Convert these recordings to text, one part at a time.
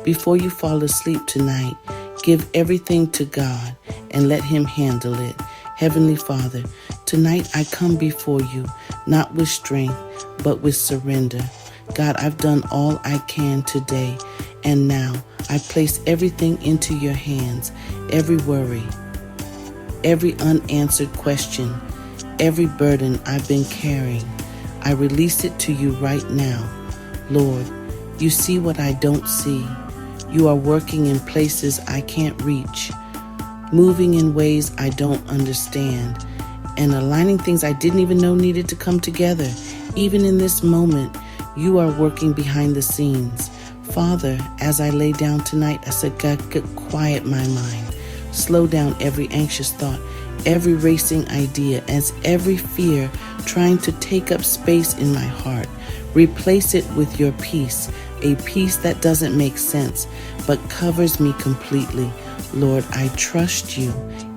Before you fall asleep tonight, give everything to God and let Him handle it. Heavenly Father, tonight I come before you, not with strength, but with surrender. God, I've done all I can today, and now I place everything into your hands, every worry, every unanswered question, every burden I've been carrying. I release it to you right now. Lord, you see what I don't see. You are working in places I can't reach, moving in ways I don't understand, and aligning things I didn't even know needed to come together. Even in this moment, you are working behind the scenes. Father, as I lay down tonight, I said, God, quiet my mind. Slow down every anxious thought, every racing idea, as every fear trying to take up space in my heart. Replace it with your peace, a peace that doesn't make sense, but covers me completely. Lord, I trust you,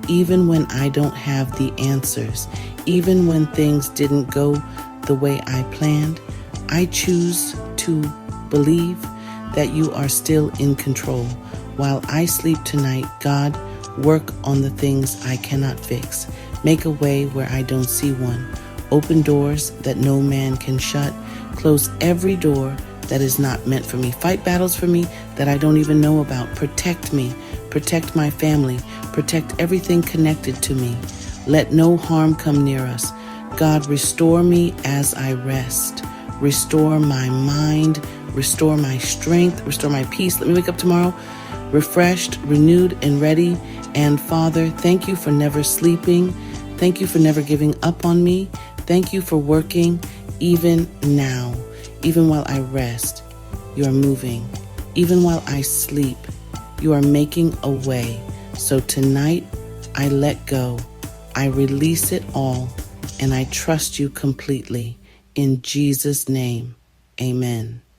even when I don't have the answers, even when things didn't go the way I planned. I choose to believe that you are still in control. While I sleep tonight, God, work on the things I cannot fix. Make a way where I don't see one. Open doors that no man can shut. Close every door that is not meant for me. Fight battles for me that I don't even know about. Protect me. Protect my family. Protect everything connected to me. Let no harm come near us. God, restore me as I rest. Restore my mind. Restore my strength. Restore my peace. Let me wake up tomorrow refreshed, renewed, and ready. And Father, thank you for never sleeping. Thank you for never giving up on me. Thank you for working even now. Even while I rest, you are moving. Even while I sleep, you are making a way. So tonight, I let go. I release it all, and I trust you completely. In Jesus' name, amen.